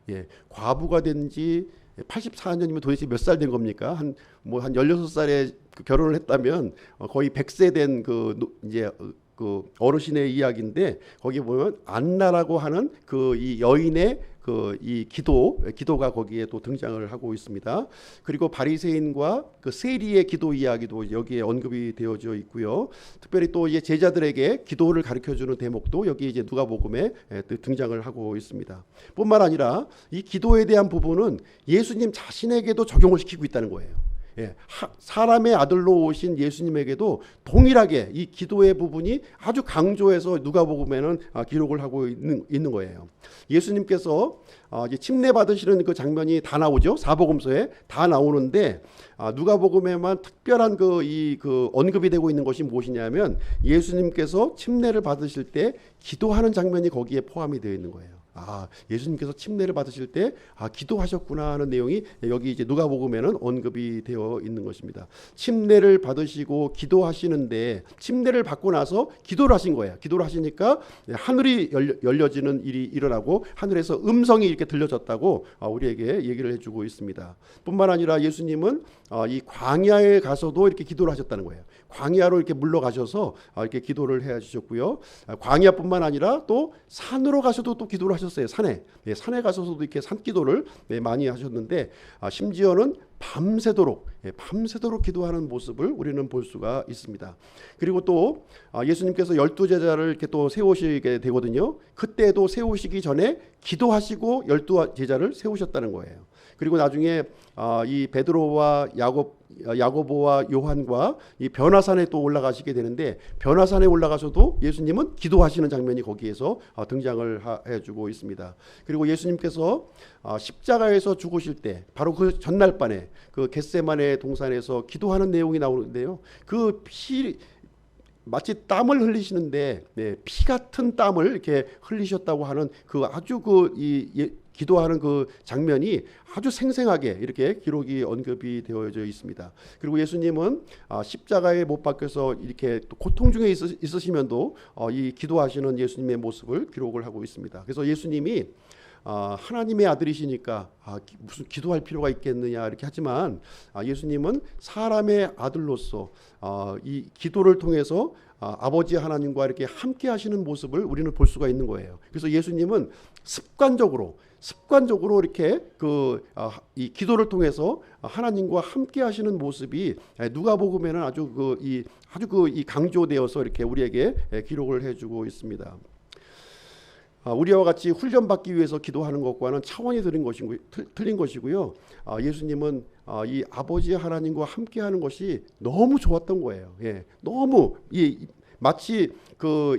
과부가 된 지 84년이면 도대체 몇 살 된 겁니까? 한 16살에 결혼을 했다면 거의 100세 된 이제 어르신의 이야기인데, 거기 보면 안나라고 하는 이 여인의 이 기도가 거기에 또 등장을 하고 있습니다. 그리고 바리새인과 세리의 기도 이야기도 여기에 언급이 되어져 있고요. 특별히 또 이제 제자들에게 기도를 가르쳐주는 대목도 여기 이제 누가복음에 등장을 하고 있습니다. 뿐만 아니라 이 기도에 대한 부분은 예수님 자신에게도 적용을 시키고 있다는 거예요. 사람의 아들로 오신 예수님에게도 동일하게 이 기도의 부분이 아주 강조해서 누가복음에는 기록을 하고 있는 거예요. 예수님께서 이제 침례 받으시는 그 장면이 다 나오죠. 사복음서에 다 나오는데 누가복음에만 특별한 언급이 되고 있는 것이 무엇이냐면, 예수님께서 침례를 받으실 때 기도하는 장면이 거기에 포함이 되어 있는 거예요. 예수님께서 침례를 받으실 때 기도하셨구나 하는 내용이 여기 이제 누가복음에는 언급이 되어 있는 것입니다. 침례를 받으시고 기도하시는데 침례를 받고 나서 기도를 하신 거예요. 기도를 하시니까 하늘이 열려지는 일이 일어나고 하늘에서 음성이 이렇게 들려졌다고 우리에게 얘기를 해주고 있습니다. 뿐만 아니라 예수님은 이 광야에 가서도 이렇게 기도를 하셨다는 거예요. 광야로 이렇게 물러가셔서 이렇게 기도를 해 주셨고요. 광야뿐만 아니라 또 산으로 가셔도 또 기도를 하셨어요. 산에 가서도 이렇게 산기도를 많이 하셨는데 심지어는 밤새도록 기도하는 모습을 우리는 볼 수가 있습니다. 그리고 또 예수님께서 12제자를 이렇게 또 세우시게 되거든요. 그때도 세우시기 전에 기도하시고 12제자를 세우셨다는 거예요. 그리고 나중에 이 베드로와 야고보와 요한과 이 변화산에 또 올라가시게 되는데 변화산에 올라가서도 예수님은 기도하시는 장면이 거기에서 등장을 해주고 있습니다. 그리고 예수님께서 십자가에서 죽으실 때 바로 그 전날 밤에 그 겟세마네 동산에서 기도하는 내용이 나오는데요. 그 마치 땀을 흘리시는데 피 같은 땀을 이렇게 흘리셨다고 하는 그 아주 기도하는 그 장면이 아주 생생하게 이렇게 기록이 언급이 되어져 있습니다. 그리고 예수님은 십자가에 못 박혀서 이렇게 또 고통 중에 있으시면도 이 기도하시는 예수님의 모습을 기록을 하고 있습니다. 그래서 예수님이 하나님의 아들이시니까 무슨 기도할 필요가 있겠느냐 이렇게 하지만 예수님은 사람의 아들로서 이 기도를 통해서 아버지 하나님과 이렇게 함께 하시는 모습을 우리는 볼 수가 있는 거예요. 그래서 예수님은 습관적으로 이렇게 이 기도를 통해서 하나님과 함께 하시는 모습이 누가복음에는 아주 이 강조되어서 이렇게 우리에게 기록을 해주고 있습니다. 우리와 같이 훈련받기 위해서 기도하는 것과는 차원이 틀린 것이고요. 예수님은 이 아버지 하나님과 함께하는 것이 너무 좋았던 거예요. 너무 마치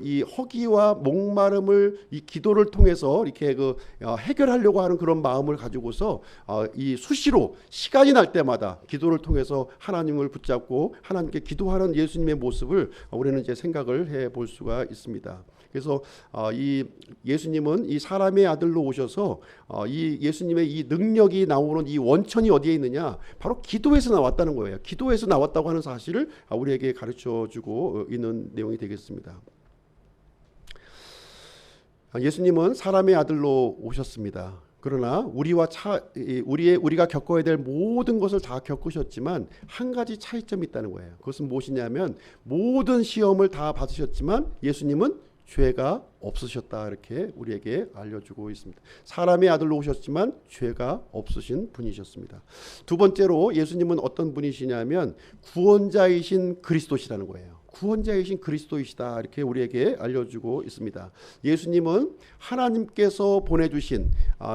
이 허기와 목마름을 이 기도를 통해서 이렇게 해결하려고 하는 그런 마음을 가지고서 이 수시로 시간이 날 때마다 기도를 통해서 하나님을 붙잡고 하나님께 기도하는 예수님의 모습을 우리는 이제 생각을 해볼 수가 있습니다. 그래서 이 예수님은 이 사람의 아들로 오셔서 이 예수님의 이 능력이 나오는 이 원천이 어디에 있느냐? 바로 기도에서 나왔다는 거예요. 기도에서 나왔다고 하는 사실을 우리에게 가르쳐주고 있는 내용이 되겠습니다. 예수님은 사람의 아들로 오셨습니다. 그러나 우리가 겪어야 될 모든 것을 다 겪으셨지만 한 가지 차이점이 있다는 거예요. 그것은 무엇이냐면 모든 시험을 다 받으셨지만 예수님은 죄가 없으셨다 이렇게 우리에게 알려주고 있습니다. 사람의 아들로 오셨지만 죄가 없으신 분이셨습니다. 두 번째로 예수님은 어떤 분이시냐면 구원자이신 그리스도시라는 거예요. 구원자이신 그리스도이시다 이렇게 우리에게 알려주고 있습니다. 예수님은 하나님께서 보내주신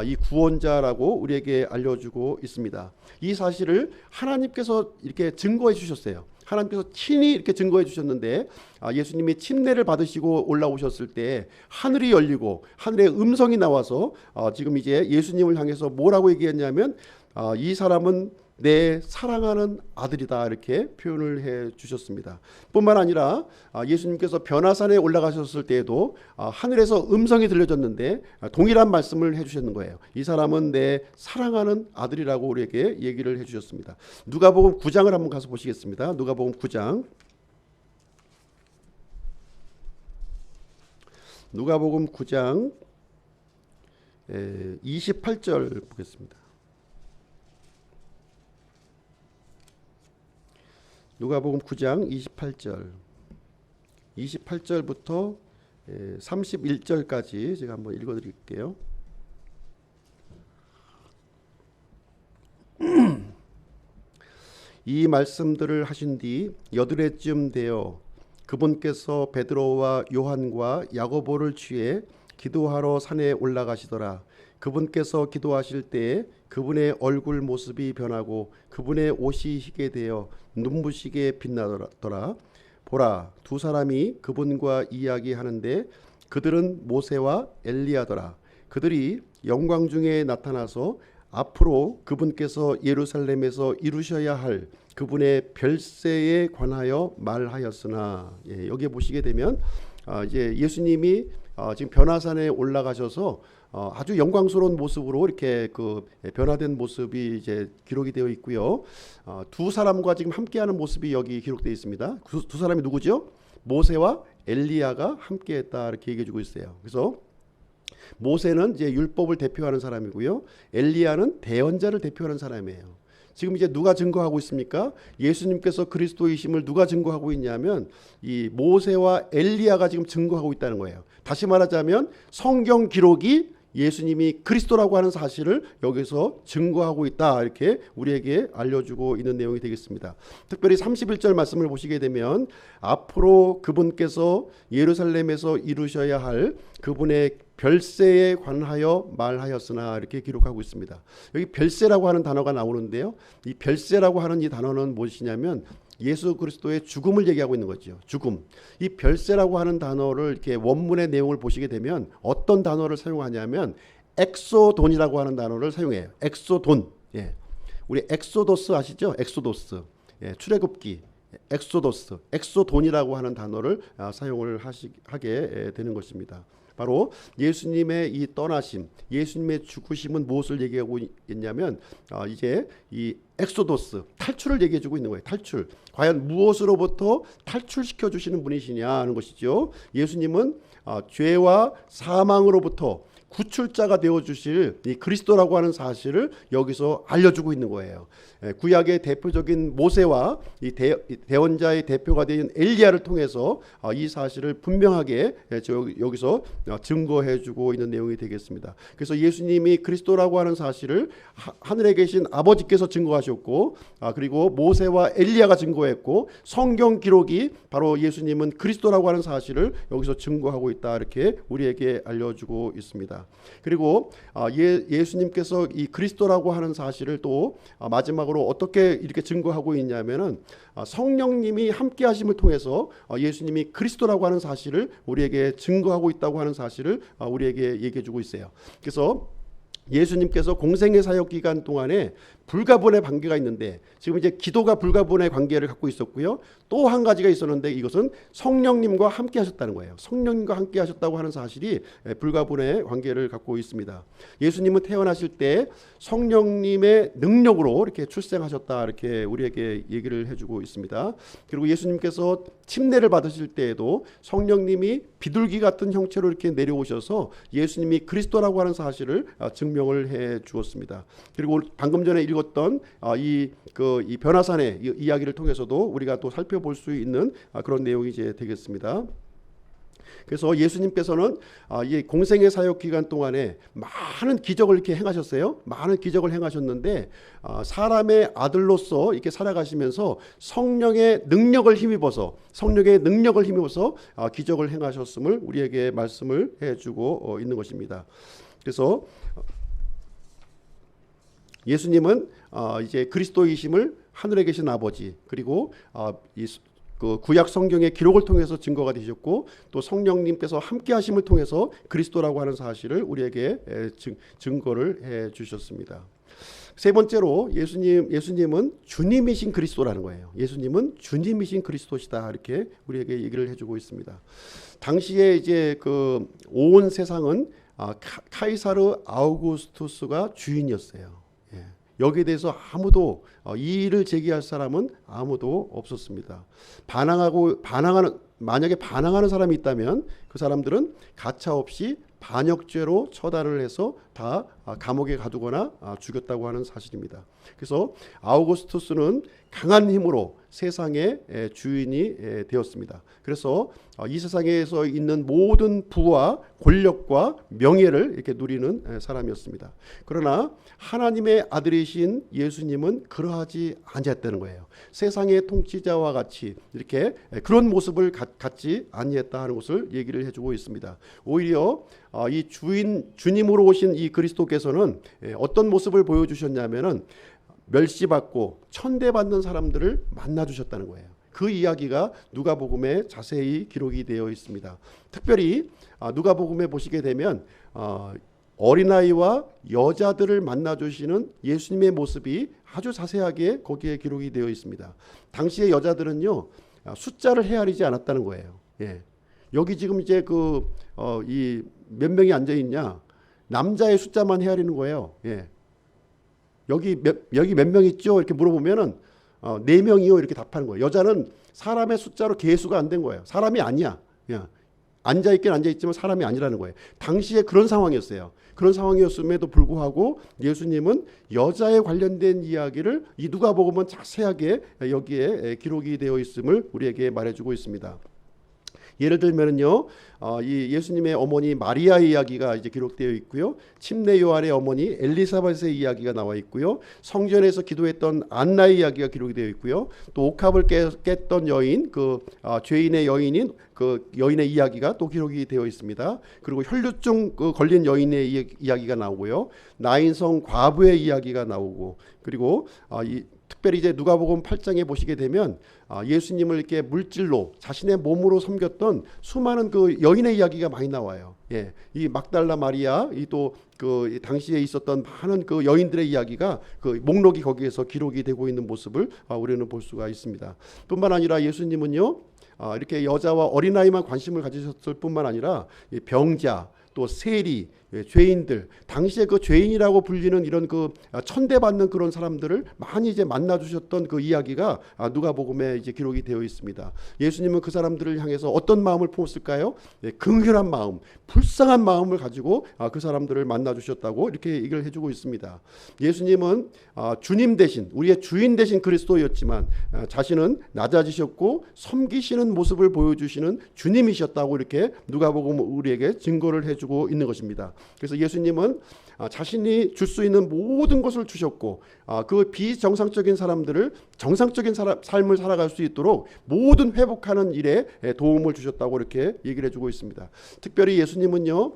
이 구원자라고 우리에게 알려주고 있습니다. 이 사실을 하나님께서 이렇게 증거해 주셨어요. 하나님께서 친히 이렇게 증거해 주셨는데 예수님이 침례를 받으시고 올라오셨을 때 하늘이 열리고 하늘의 음성이 나와서 지금 이제 예수님을 향해서 뭐라고 얘기했냐면 이 사람은 내 사랑하는 아들이다 이렇게 표현을 해 주셨습니다. 뿐만 아니라 예수님께서 변화산에 올라가셨을 때에도 하늘에서 음성이 들려졌는데 동일한 말씀을 해 주셨는 거예요. 이 사람은 내 사랑하는 아들이라고 우리에게 얘기를 해 주셨습니다. 누가복음 9장을 한번 가서 보시겠습니다. 누가복음 9장. 누가복음 9장 28절 보겠습니다. 누가복음 9장 28절부터 31절까지 제가 한번 읽어드릴게요. 이 말씀들을 하신 뒤 여드레쯤 되어 그분께서 베드로와 요한과 야고보를 취해 기도하러 산에 올라가시더라. 그분께서 기도하실 때에 그분의 얼굴 모습이 변하고 그분의 옷이 희게 되어 눈부시게 빛나더라. 보라, 두 사람이 그분과 이야기하는데 그들은 모세와 엘리야더라. 그들이 영광 중에 나타나서 앞으로 그분께서 예루살렘에서 이루셔야 할 그분의 별세에 관하여 말하였으나, 여기에 보시게 되면 이제 예수님이 지금 변화산에 올라가셔서 아주 영광스러운 모습으로 이렇게 그 변화된 모습이 이제 기록이 되어 있고요. 두 사람과 지금 함께하는 모습이 여기 기록되어 있습니다. 두 사람이 누구죠? 모세와 엘리야가 함께했다 이렇게 얘기해주고 있어요. 그래서 모세는 이제 율법을 대표하는 사람이고요. 엘리야는 대언자를 대표하는 사람이에요. 지금 이제 누가 증거하고 있습니까? 예수님께서 그리스도이심을 누가 증거하고 있냐면 이 모세와 엘리야가 지금 증거하고 있다는 거예요. 다시 말하자면 성경 기록이 예수님이 그리스도라고 하는 사실을 여기서 증거하고 있다 이렇게 우리에게 알려주고 있는 내용이 되겠습니다. 특별히 31절 말씀을 보시게 되면 앞으로 그분께서 예루살렘에서 이루셔야 할 그분의 별세에 관하여 말하였으나 이렇게 기록하고 있습니다. 여기 별세라고 하는 단어가 나오는데요. 이 별세라고 하는 이 단어는 무엇이냐면 예수 그리스도의 죽음을 얘기하고 있는 거죠. 죽음. 이 별세라고 하는 단어를 이렇게 원문의 내용을 보시게 되면 어떤 단어를 사용하냐면 엑소돈이라고 하는 단어를 사용해요. 엑소돈. 예. 우리 엑소도스 아시죠? 엑소도스. 예. 출애굽기. 엑소도스. 엑소돈이라고 하는 단어를 사용을 하게 되는 것입니다. 바로 예수님의 이 떠나심, 예수님의 죽으심은 무엇을 얘기하고 있냐면 이제 이 엑소도스, 탈출을 얘기해주고 있는 거예요. 탈출. 과연 무엇으로부터 탈출시켜 주시는 분이시냐 하는 것이죠. 예수님은 죄와 사망으로부터 구출자가 되어 주실 이 그리스도라고 하는 사실을 여기서 알려주고 있는 거예요. 구약의 대표적인 모세와 이 대언자의 대표가 된 엘리야를 통해서 이 사실을 분명하게 여기서 증거해주고 있는 내용이 되겠습니다. 그래서 예수님이 그리스도라고 하는 사실을 하늘에 계신 아버지께서 증거하셨고, 그리고 모세와 엘리야가 증거했고, 성경 기록이 바로 예수님은 그리스도라고 하는 사실을 여기서 증거하고 있다 이렇게 우리에게 알려주고 있습니다. 그리고 예수님께서 이 그리스도라고 하는 사실을 또 마지막으로 어떻게 이렇게 증거하고 있냐면은 성령님이 함께하심을 통해서 예수님이 그리스도라고 하는 사실을 우리에게 증거하고 있다고 하는 사실을 우리에게 얘기해주고 있어요. 그래서 예수님께서 공생의 사역 기간 동안에 불가분의 관계가 있는데 지금 이제 기도가 불가분의 관계를 갖고 있었고요. 또 한 가지가 있었는데 이것은 성령님과 함께 하셨다는 거예요. 성령님과 함께 하셨다고 하는 사실이 불가분의 관계를 갖고 있습니다. 예수님은 태어나실 때 성령님의 능력으로 이렇게 출생하셨다 이렇게 우리에게 얘기를 해주고 있습니다. 그리고 예수님께서 침례를 받으실 때에도 성령님이 비둘기 같은 형체로 이렇게 내려오셔서 예수님이 그리스도라고 하는 사실을 증명을 해 주었습니다. 그리고 방금 전에 읽었던 이 변화산의 이야기를 통해서도 우리가 또 살펴볼 수 있는 그런 내용이 이제 되겠습니다. 그래서 예수님께서는 이 공생의 사역 기간 동안에 많은 기적을 이렇게 행하셨어요. 많은 기적을 행하셨는데 사람의 아들로서 이렇게 살아가시면서 성령의 능력을 힘입어서 기적을 행하셨음을 우리에게 말씀을 해주고 있는 것입니다. 그래서 예수님은 이제 그리스도이심을 하늘에 계신 아버지 그리고 그 구약 성경의 기록을 통해서 증거가 되셨고 또 성령님께서 함께하심을 통해서 그리스도라고 하는 사실을 우리에게 증거를 해 주셨습니다. 세 번째로 예수님은 주님이신 그리스도라는 거예요. 예수님은 주님이신 그리스도시다 이렇게 우리에게 얘기를 해주고 있습니다. 당시에 이제 그 온 세상은 카이사르 아우구스투스가 주인이었어요. 여기에 대해서 아무도 이의를 제기할 사람은 아무도 없었습니다. 만약에 반항하는 사람이 있다면 그 사람들은 가차없이 반역죄로 처단을 해서 다 감옥에 가두거나 죽였다고 하는 사실입니다. 그래서 아우구스투스는 강한 힘으로 세상의 주인이 되었습니다. 그래서 이 세상에서 있는 모든 부와 권력과 명예를 이렇게 누리는 사람이었습니다. 그러나 하나님의 아들이신 예수님은 그러하지 않았다는 거예요. 세상의 통치자와 같이 이렇게 그런 모습을 갖지 아니했다 하는 것을 얘기를 해주고 있습니다. 오히려 이 주님으로 오신 이 그리스도께서는 어떤 모습을 보여주셨냐면은 멸시받고 천대받는 사람들을 만나주셨다는 거예요. 그 이야기가 누가복음에 자세히 기록이 되어 있습니다. 특별히 누가복음에 보시게 되면 어린아이와 여자들을 만나주시는 예수님의 모습이 아주 자세하게 거기에 기록이 되어 있습니다. 당시의 여자들은요 숫자를 헤아리지 않았다는 거예요. 예. 여기 지금 이제 이 몇 명이 앉아 있냐? 남자의 숫자만 헤아리는 거예요. 예. 여기 몇 명 있죠? 이렇게 물어보면은 4명이요 이렇게 답하는 거예요. 여자는 사람의 숫자로 계수가 안 된 거예요. 사람이 아니야. 야, 앉아있긴 앉아있지만 사람이 아니라는 거예요. 당시에 그런 상황이었어요. 그런 상황이었음에도 불구하고 예수님은 여자에 관련된 이야기를 이 누가복음은 자세하게 여기에 기록이 되어 있음을 우리에게 말해주고 있습니다. 예를 들면은요, 이 예수님의 어머니 마리아의 이야기가 이제 기록되어 있고요, 침례 요한의 어머니 엘리사벳의 이야기가 나와 있고요, 성전에서 기도했던 안나의 이야기가 기록이 되어 있고요, 또 옥합을 깼던 여인, 죄인의 여인인 그 여인의 이야기가 또 기록이 되어 있습니다. 그리고 혈류증 걸린 여인의 이야기가 나오고요, 나인성 과부의 이야기가 나오고, 그리고 특별히 이제 누가복음 8장에 보시게 되면 예수님을 이렇게 물질로 자신의 몸으로 섬겼던 수많은 그 여인의 이야기가 많이 나와요. 예, 이 막달라 마리아, 이 또 그 당시에 있었던 많은 그 여인들의 이야기가 그 목록이 거기에서 기록이 되고 있는 모습을 우리는 볼 수가 있습니다. 뿐만 아니라 예수님은요, 이렇게 여자와 어린아이만 관심을 가지셨을 뿐만 아니라 병자, 또 세리, 죄인들, 당시에 그 죄인이라고 불리는 이런 그 천대받는 그런 사람들을 많이 이제 만나 주셨던 그 이야기가 누가복음에 이제 기록이 되어 있습니다. 예수님은 그 사람들을 향해서 어떤 마음을 품었을까요? 긍휼한 마음, 불쌍한 마음을 가지고 그 사람들을 만나 주셨다고 이렇게 얘기를 해주고 있습니다. 예수님은 주님 대신, 우리의 주인 대신 그리스도였지만 자신은 낮아지셨고 섬기시는 모습을 보여주시는 주님이셨다고 이렇게 누가복음 우리에게 증거를 해주고 있는 것입니다. 그래서 예수님은 자신이 줄 수 있는 모든 것을 주셨고, 그 비정상적인 사람들을 정상적인 삶을 살아갈 수 있도록 모든 회복하는 일에 도움을 주셨다고 이렇게 얘기를 해주고 있습니다. 특별히 예수님은요,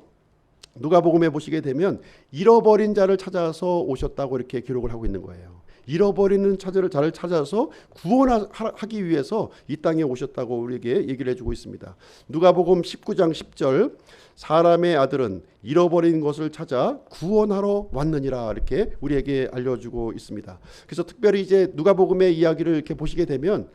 누가복음에 보시게 되면 잃어버린 자를 찾아서 오셨다고 이렇게 기록을 하고 있는 거예요. 잃어버리는 자를 찾아서 구원하기 위해서 이 땅에 오셨다고 우리에게 얘기를 해주고 있습니다. 누가복음 19장 10절, 사람의 아들은 잃어버린 것을 찾아 구원하러 왔느니라, 이렇게 우리에게 알려주고 있습니다. 그래서 특별히 이제 누가복음의 이야기를 이렇게 보시게 되면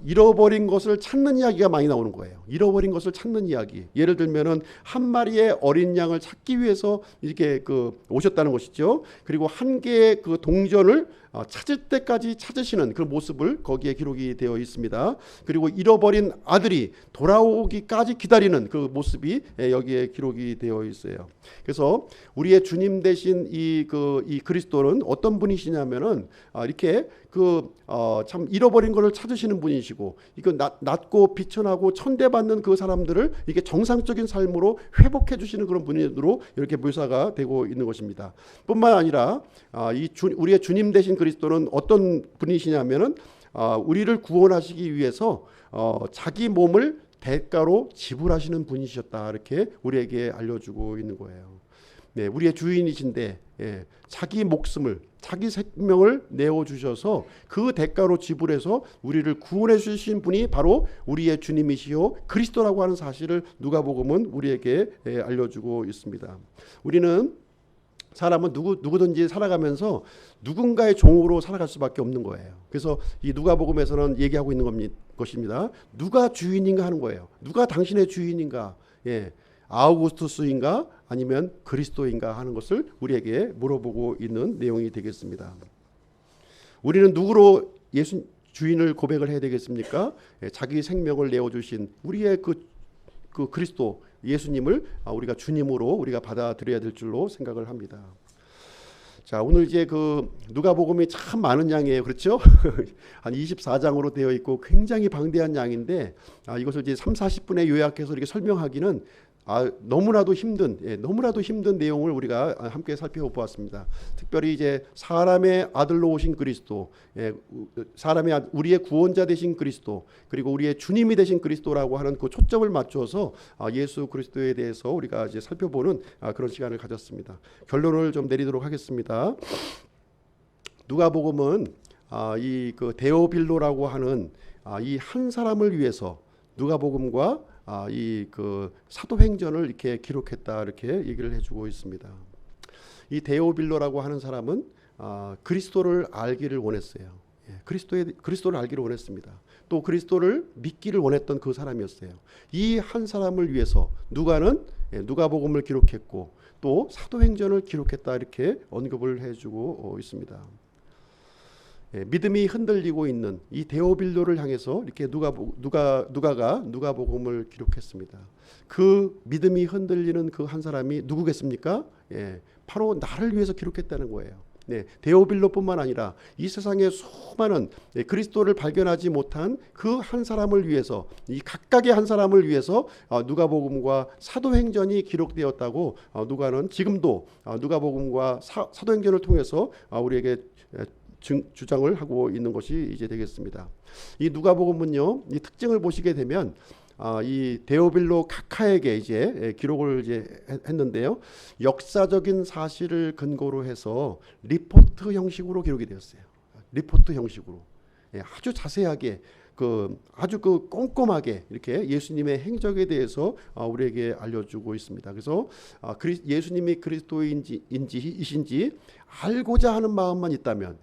잃어버린 것을 찾는 이야기가 많이 나오는 거예요. 잃어버린 것을 찾는 이야기. 예를 들면은 한 마리의 어린 양을 찾기 위해서 이렇게 오셨다는 것이죠. 그리고 한 개의 그 동전을 찾을 때까지 찾으시는 그 모습을 거기에 기록이 되어 있습니다. 그리고 잃어버린 아들이 돌아오기까지 기다리는 그 모습이 여기에 기록이 되어 있어요. 그래서 우리의 주님 대신 이 그리스도는 어떤 분이시냐면은 이렇게 참 잃어버린 것을 찾으시는 분이시고, 이거 낮고 비천하고 천대받는 그 사람들을 이게 정상적인 삶으로 회복해 주시는 그런 분으로 이렇게 묘사가 되고 있는 것입니다. 뿐만 아니라 우리의 주님 대신 그리스도는 어떤 분이시냐면은 우리를 구원하시기 위해서 자기 몸을 대가로 지불하시는 분이셨다, 이렇게 우리에게 알려주고 있는 거예요. 네, 우리의 주인이신데 자기 목숨을, 자기 생명을 내어주셔서 그 대가로 지불해서 우리를 구원해 주신 분이 바로 우리의 주님이시요 그리스도라고 하는 사실을 누가복음은 우리에게 알려주고 있습니다. 우리는 사람은 누구든지 살아가면서 누군가의 종으로 살아갈 수밖에 없는 거예요. 그래서 이 누가복음에서는 얘기하고 있는 것입니다. 누가 주인인가 하는 거예요. 누가 당신의 주인인가? 아우구스투스인가 아니면 그리스도인가 하는 것을 우리에게 물어보고 있는 내용이 되겠습니다. 우리는 누구로 예수 주인을 고백을 해야 되겠습니까? 자기 생명을 내어주신 우리의 그 그리스도 예수님을 우리가 주님으로 우리가 받아들여야 될 줄로 생각을 합니다. 자, 오늘 이제 누가복음이 참 많은 양이에요. 그렇죠? 한 24장으로 되어 있고 굉장히 방대한 양인데 이것을 이제 3-40분에 요약해서 이렇게 설명하기는 너무나도 힘든 내용을 우리가 함께 살펴보았습니다. 특별히 이제 사람의 아들로 오신 그리스도, 우리의 구원자 되신 그리스도, 그리고 우리의 주님이 되신 그리스도라고 하는 그 초점을 맞춰서 예수 그리스도에 대해서 우리가 이제 살펴보는 그런 시간을 가졌습니다. 결론을 좀 내리도록 하겠습니다. 누가복음은 이 데오빌로라고 하는 이 한 사람을 위해서 누가복음과 이 사도행전을 이렇게 기록했다, 이렇게 얘기를 해주고 있습니다. 이 데오빌로라고 하는 사람은 그리스도를 알기를 원했어요. 그리스도를 알기를 원했습니다. 또 그리스도를 믿기를 원했던 그 사람이었어요. 이 한 사람을 위해서 누가복음을 기록했고, 또 사도행전을 기록했다 이렇게 언급을 해주고 있습니다. 믿음이 흔들리고 있는 이 데오빌로를 향해서 이렇게 누가가 누가복음을 기록했습니다. 그 믿음이 흔들리는 그 한 사람이 누구겠습니까? 바로 나를 위해서 기록했다는 거예요. 데오빌로뿐만 아니라 이 세상에 수많은 그리스도를 발견하지 못한 그 한 사람을 위해서, 이 각각의 한 사람을 위해서 누가복음과 사도행전이 기록되었다고 누가는 지금도 누가복음과 사도행전을 통해서 우리에게 주장을 하고 있는 것이 이제 되겠습니다. 이 누가복음은요, 이 특징을 보시게 되면 이 데오빌로 각하에게 이제 기록을 이제 했는데요, 역사적인 사실을 근거로 해서 리포트 형식으로 기록이 되었어요. 리포트 형식으로 아주 자세하게 아주 꼼꼼하게 이렇게 예수님의 행적에 대해서 우리에게 알려주고 있습니다. 그래서 예수님이 그리스도이신지 알고자 하는 마음만 있다면,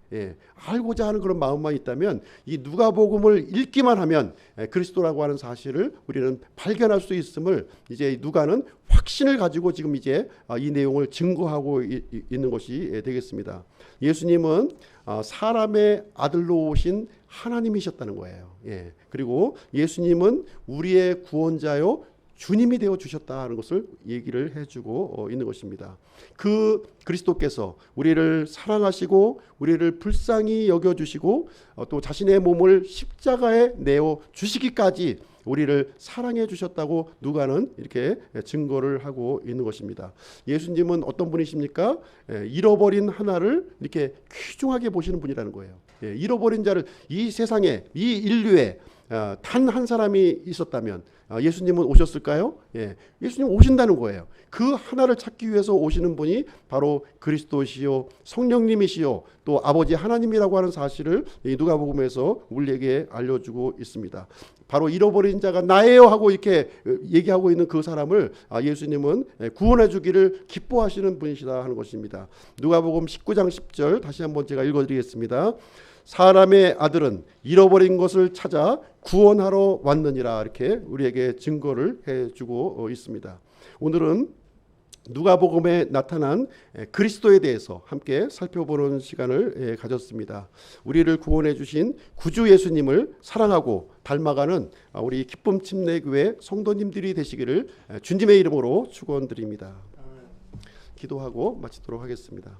알고자 하는 그런 마음만 있다면 이 누가복음을 읽기만 하면 그리스도라고 하는 사실을 우리는 발견할 수 있음을 이제 누가는 확신을 가지고 지금 이제 이 내용을 증거하고 있는 것이 되겠습니다. 예수님은 사람의 아들로 오신 하나님이셨다는 거예요. 그리고 예수님은 우리의 구원자요 주님이 되어 주셨다는 것을 얘기를 해주고 있는 것입니다. 그 그리스도께서 우리를 사랑하시고 우리를 불쌍히 여겨주시고 또 자신의 몸을 십자가에 내어 주시기까지 우리를 사랑해 주셨다고 누가는 이렇게 증거를 하고 있는 것입니다. 예수님은 어떤 분이십니까? 잃어버린 하나를 이렇게 귀중하게 보시는 분이라는 거예요. 잃어버린 자를, 이 세상에, 이 인류에 단 한 사람이 있었다면 예수님은 오셨을까요? 예수님 오신다는 거예요. 그 하나를 찾기 위해서 오시는 분이 바로 그리스도시요 성령님이시요 또 아버지 하나님이라고 하는 사실을 누가복음에서 우리에게 알려주고 있습니다. 바로 잃어버린 자가 나예요 하고 이렇게 얘기하고 있는 그 사람을 예수님은 구원해 주기를 기뻐하시는 분이시다 하는 것입니다. 누가복음 19장 10절 다시 한번 제가 읽어드리겠습니다. 사람의 아들은 잃어버린 것을 찾아 구원하러 왔느니라, 이렇게 우리에게 증거를 해주고 있습니다. 오늘은 누가복음에 나타난 그리스도에 대해서 함께 살펴보는 시간을 가졌습니다. 우리를 구원해 주신 구주 예수님을 사랑하고 닮아가는 우리 기쁨 침례교회 성도님들이 되시기를 주님의 이름으로 축원드립니다. 기도하고 마치도록 하겠습니다.